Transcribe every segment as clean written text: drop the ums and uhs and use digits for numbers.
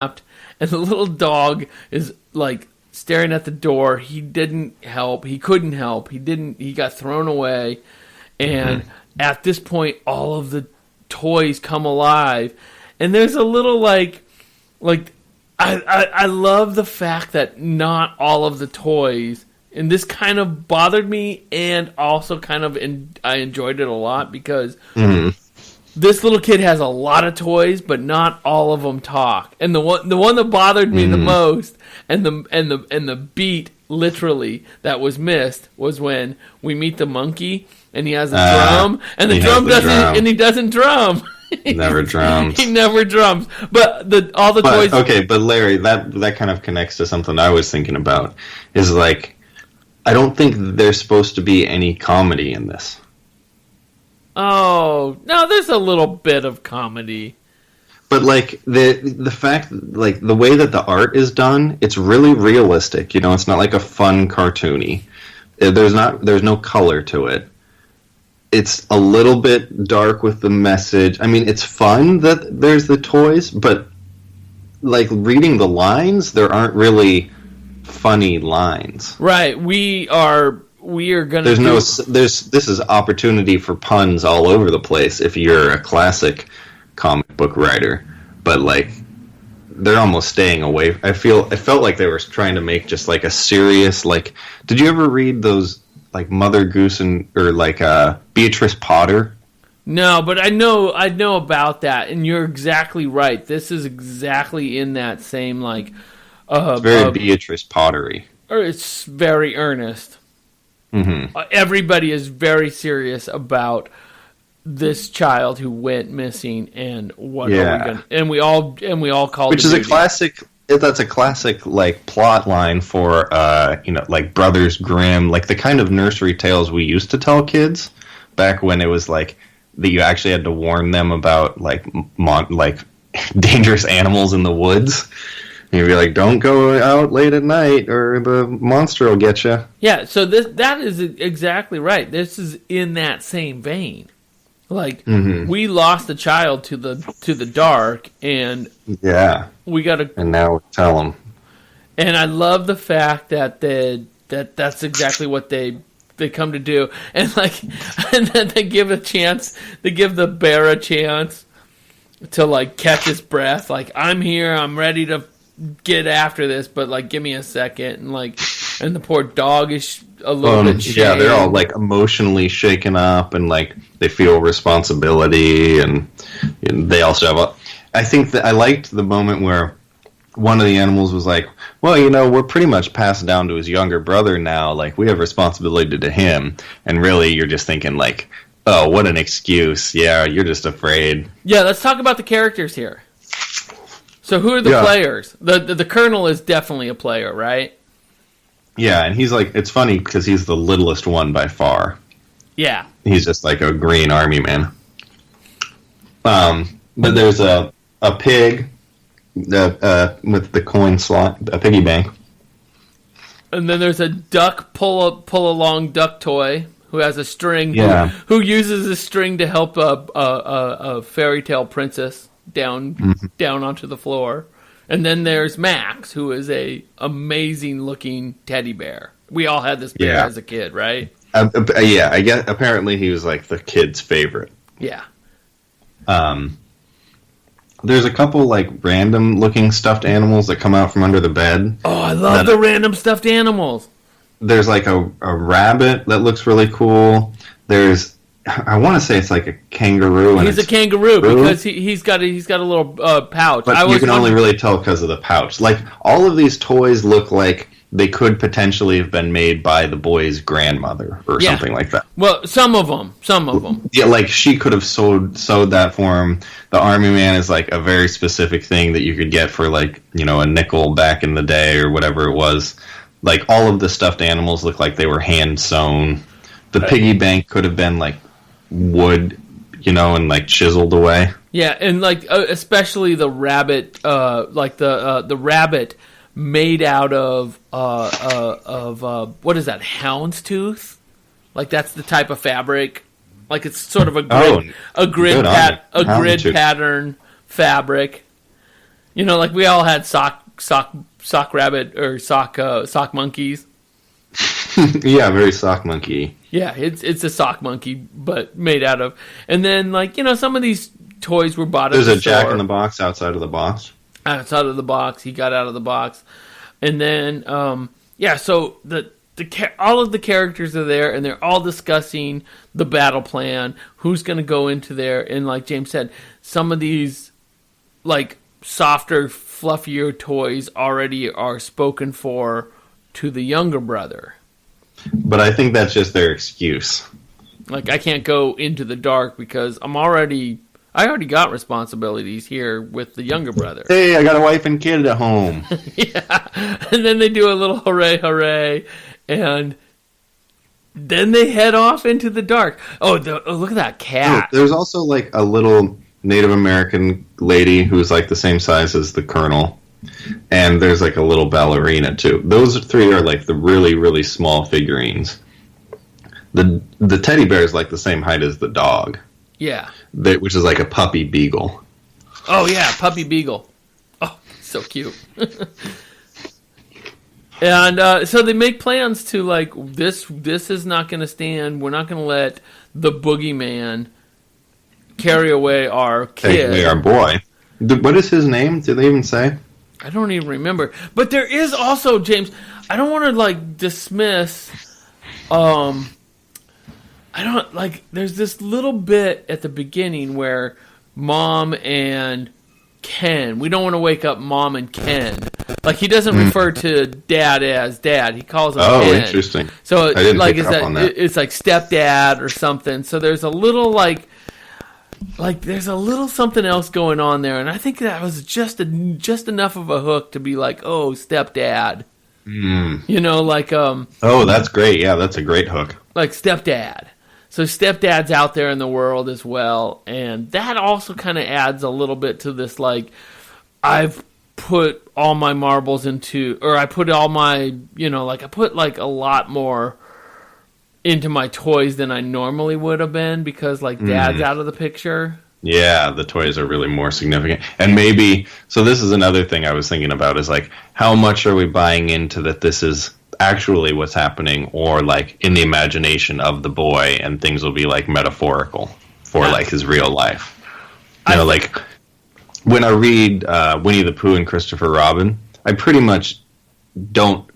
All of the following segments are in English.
and the little dog is like staring at the door. He didn't help. He couldn't help. He got thrown away. And at this point, all of the toys come alive. And there's a little I love the fact that not all of the toys, and this kind of bothered me, and also kind of I enjoyed it a lot because this little kid has a lot of toys, but not all of them talk. And the one that bothered me the most, and the beat literally that was missed was when we meet the monkey and he has a drum, and the drum doesn't, and he doesn't drum. Never drums. He never drums. But all the toys. Okay, but Larry, that kind of connects to something I was thinking about. Is like, I don't think there's supposed to be any comedy in this. Oh no, there's a little bit of comedy. But like the fact, like the way that the art is done, it's really realistic. You know, it's not like a fun cartoony. There's no color to it. It's a little bit dark with the message. I mean, it's fun that there's the toys, but like reading the lines, there aren't really funny lines. Right. We are gonna. This is opportunity for puns all over the place if you're a classic comic book writer, but like they're almost staying away. It felt like they were trying to make just like a serious, like. Did you ever read those? Like Mother Goose or like Beatrice Potter? No, but I know about that, and you're exactly right. This is exactly in that same like. It's very Beatrice Pottery. Or it's very earnest. Mm-hmm. Everybody is very serious about this child who went missing, and what are we gonna? And we all call which is a classic. That's a classic like plot line for like Brothers Grimm, like the kind of nursery tales we used to tell kids back when it was like that you actually had to warn them about like dangerous animals in the woods. And you'd be like, "Don't go out late at night, or the monster will get you." Yeah, so that is exactly right. This is in that same vein. Like we lost a child to the dark, and we gotta. And now we tell them. And I love the fact that that's exactly what they come to do, and then they give the bear a chance to like catch his breath. Like, I'm here, I'm ready to get after this, but like give me a second, and the poor dog is a little bit shaken. Yeah, they're all like emotionally shaken up, and like they feel responsibility, and they also have I think that I liked the moment where one of the animals was like, well, we're pretty much passed down to his younger brother now, like we have responsibility to him, and really you're just thinking like, oh, what an excuse. Yeah, you're just afraid. Yeah, let's talk about the characters here. So who are the players? The Colonel is definitely a player, right? Yeah, and he's like, it's funny because he's the littlest one by far. Yeah. He's just like a green army man. But there's a pig with the coin slot, a piggy bank. And then there's a duck pull along duck toy who has a string. Yeah. Who uses a string to help a fairy tale princess down onto the floor. And then there's Max, who is a amazing looking teddy bear. We all had this bear as a kid, right? I guess apparently he was like the kid's favorite. Yeah. There's a couple like random looking stuffed animals that come out from under the bed. Oh, I love the random stuffed animals. There's like a rabbit that looks really cool. I want to say it's like a kangaroo. He's a kangaroo because he's got a little pouch. But you can only really tell because of the pouch. Like, all of these toys look like they could potentially have been made by the boy's grandmother or something like that. Well, some of them. Yeah, like she could have sewed that for him. The Army Man is like a very specific thing that you could get for like, a nickel back in the day or whatever it was. Like, all of the stuffed animals look like they were hand sewn. The piggy bank could have been like wood, and like chiseled away. Yeah, and like especially the rabbit, like the rabbit made out of what is that, houndstooth? Like that's the type of fabric. Like it's sort of a grid pattern fabric. Like we all had sock rabbit or sock monkeys. Yeah, very sock monkey. Yeah, it's a sock monkey, but made out of. And then some of these toys were bought. There's a Jack in the Box outside of the box. Outside of the box, he got out of the box, and then so all of the characters are there, and they're all discussing the battle plan. Who's going to go into there? And like James said, some of these softer, fluffier toys already are spoken for to the younger brother. But I think that's just their excuse. Like, I can't go into the dark because I already got responsibilities here with the younger brother. Hey, I got a wife and kid at home. Yeah. And then they do a little hooray, hooray. And then they head off into the dark. Oh, look at that cat. There's also a little Native American lady who's the same size as the Colonel. And there's a little ballerina too. Those three are the really, really small figurines. The teddy bear is the same height as the dog. Yeah. Which is a puppy beagle. Oh yeah, puppy beagle. Oh, so cute. And so they make plans to this is not going to stand. We're not going to let the boogeyman carry away our kid. Take away our boy. What is his name? Did they even say? I don't even remember. But there is also, James, I don't want to dismiss there's this little bit at the beginning where Mom and Ken, we don't want to wake up Mom and Ken. He doesn't refer to Dad as Dad. He calls him Ken. Oh, interesting. So I didn't pick up on that. It's stepdad or something. So there's a little there's a little something else going on there, and I think that was just enough of a hook to be oh, stepdad. Oh, that's great. Yeah, that's a great hook. Stepdad. So stepdad's out there in the world as well, and that also kind of adds a little bit to this, I've put all my marbles into, or I put all my, I put a lot more into my toys than I normally would have been because Dad's out of the picture. Yeah, the toys are really more significant. And maybe, so this is another thing I was thinking about is how much are we buying into that this is actually what's happening, or in the imagination of the boy, and things will be metaphorical for his real life. When I read Winnie the Pooh and Christopher Robin, I pretty much don't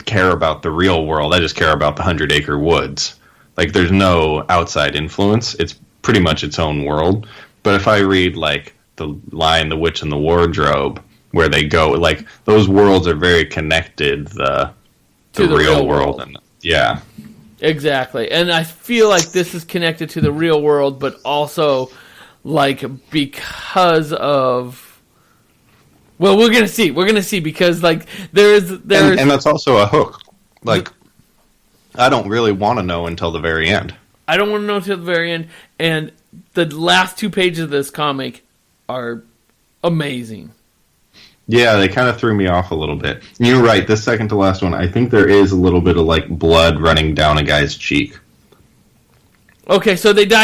care about the real world. I just care about the 100 Acre Woods. There's no outside influence. It's pretty much its own world. But if I read The Lion, the Witch, and the Wardrobe, where they go, those worlds are very connected. To the real world. And yeah. Exactly. And I feel this is connected to the real world, but also because of, well, we're going to see because there's and that's also a hook. I don't really want to know until the very end. I don't want to know until the very end, and the last 2 pages of this comic are amazing. Yeah, they kind of threw me off a little bit. You're right. This second to last one, I think there is a little bit of blood running down a guy's cheek. Okay, so they go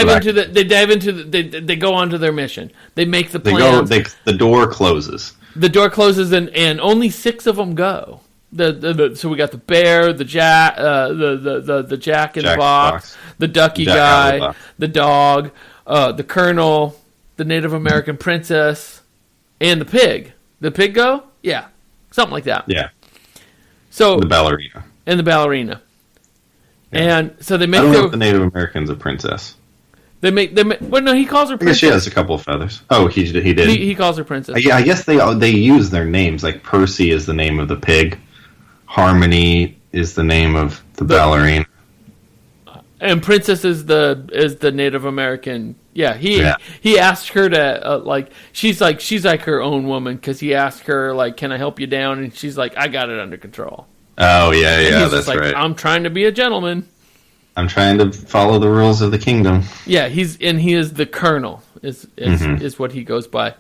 on to their mission. They make the plans. The door closes. The door closes, and only 6 of them go. So we got the bear, the Jack, the Jack in the box, the Ducky guy, the dog, the Colonel, the Native American princess, and the pig. The pig go? Yeah. Something like that. Yeah. So the ballerina. And the ballerina. Yeah. And so they make I don't know if the Native American's a princess. They make well, no, he calls her princess. I guess she has a couple of feathers. Oh, he did. He calls her princess. Yeah, I guess they use their names. Percy is the name of the pig. Harmony is the name of the ballerina. And Princess is the Native American. Yeah, he asked her to she's like her own woman because he asked her can I help you down, and she's like, I got it under control. Oh yeah, that's right. I'm trying to be a gentleman. I'm trying to follow the rules of the kingdom. Yeah, he is the Colonel is what he goes by.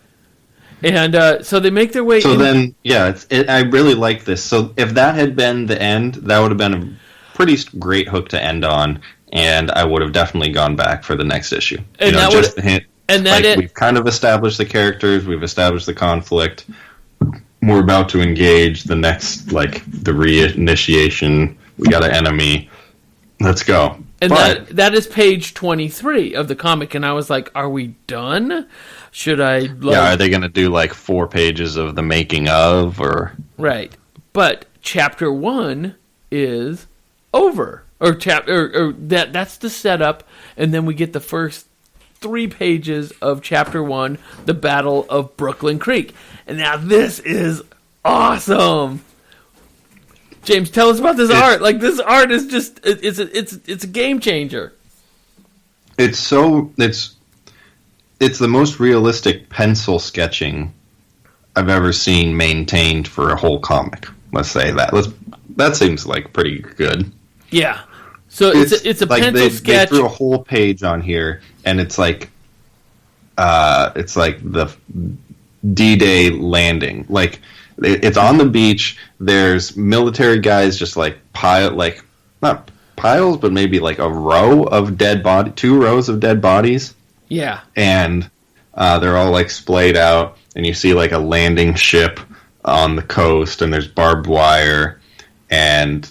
And so they make their way. So then, yeah, I really like this. So if that had been the end, that would have been a pretty great hook to end on, and I would have definitely gone back for the next issue. And And we've kind of established the characters, we've established the conflict. We're about to engage the next, like, the reinitiation. We got an enemy. Let's go. And that is page 23 of the comic, and I was like, are we done? Should I... Yeah, are they going to do, like, 4 pages of the making of, or... Right. But chapter 1 is over. Or that's the setup, and then we get the first 3 pages of chapter 1, the Battle of Brooklyn Creek. And now this is awesome. James, tell us about this art. Like, this art is just it's a game changer. It's the most realistic pencil sketching I've ever seen maintained for a whole comic. Let's say that. That seems like pretty good. Yeah. So it's a like pencil sketch. They threw a whole page on here, and it's like the D-Day landing. Like, it's on the beach. There's military guys just like not piles, but maybe like a row of dead body, 2 rows of dead bodies. Yeah. And they're all like splayed out, and you see like a landing ship on the coast, and there's barbed wire, and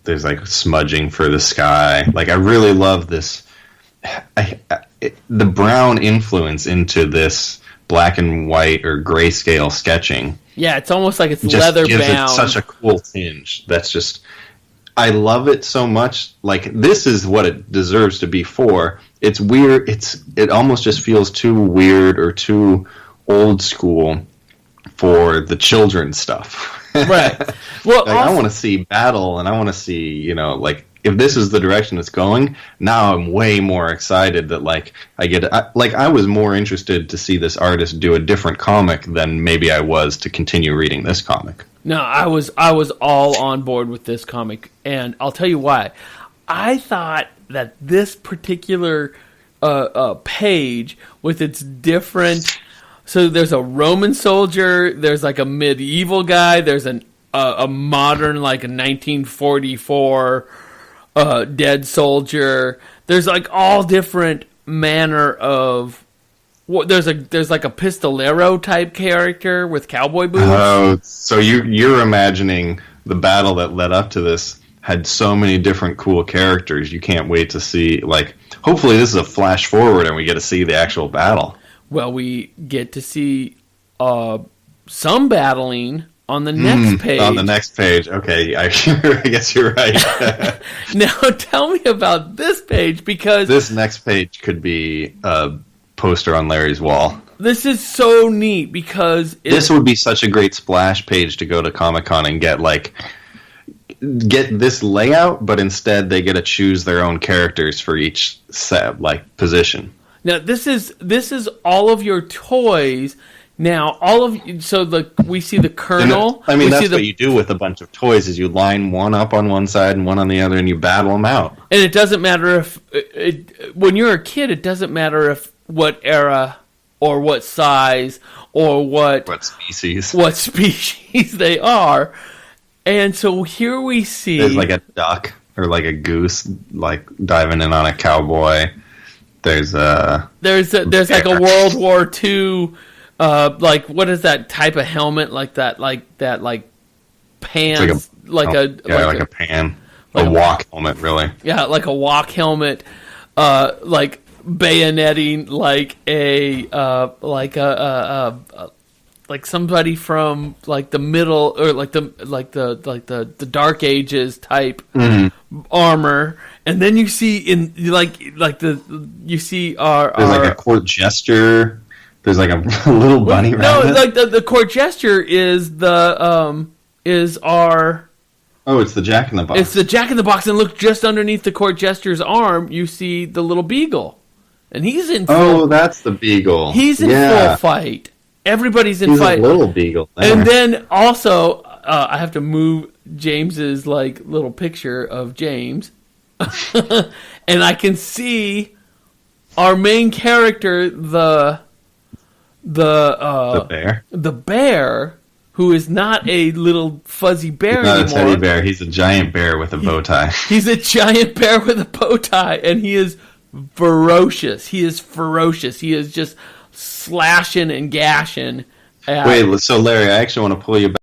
there's like smudging for the sky. Like, I really love this. The brown influence into this black and white or grayscale sketching. Yeah, it's almost like it's leather gives bound. It such a cool tinge. That's just, I love it so much. Like, this is what it deserves to be for. It's weird. It almost just feels too weird or too old school for the children's stuff. Right. Well, like, I want to see battle, and I want to see, like, if this is the direction it's going, now I'm way more excited that, like, I was more interested to see this artist do a different comic than maybe I was to continue reading this comic. No, I was all on board with this comic, and I'll tell you why. I thought that this particular page with its different... So there's a Roman soldier, there's like a medieval guy, there's a modern, like a 1944 dead soldier. There's like all different manner of... There's like a pistolero type character with cowboy boots. Oh, so you're imagining the battle that led up to this had so many different cool characters. You can't wait to see, like, hopefully this is a flash forward and we get to see the actual battle. Well, we get to see some battling on the next page. On the next page, okay. I guess you're right. Now, tell me about this page, because... This next page could be a poster on Larry's wall. This is so neat, because... This would be such a great splash page to go to Comic-Con and get this layout, but instead they get to choose their own characters for each set, like, position. Now, this is all of your toys. Now, we see the Colonel. I mean, that's what you do with a bunch of toys, is you line one up on one side and one on the other, and you battle them out. And it doesn't matter if... when you're a kid, it doesn't matter if what era or what size or what species they are. And so here we see... There's like a duck or like a goose, like, diving in on a cowboy. There's like a World War II, like, what is that type of helmet? Like pants, like a pan, like a walk helmet, really. Yeah, like a walk helmet, like bayoneting, like somebody from like the middle, or like the Dark Ages type armor. And then you see there's like a court jester. There's like a little bunny rabbit. No, like the court jester is our... Oh, it's the Jack in the Box. It's the Jack in the Box, and look, just underneath the court jester's arm, you see the little beagle, and he's in. That's the beagle. He's in full fight. Everybody's in fight. He's a little beagle there. And then also, I have to move James's like little picture of James. And I can see our main character, the bear. The bear, who is not a little fuzzy bear anymore. Not a teddy bear. He's a giant bear with a bow tie. He's a giant bear with a bow tie, and he is ferocious. He is ferocious. He is just slashing and gashing. Wait, so Larry, I actually want to pull you back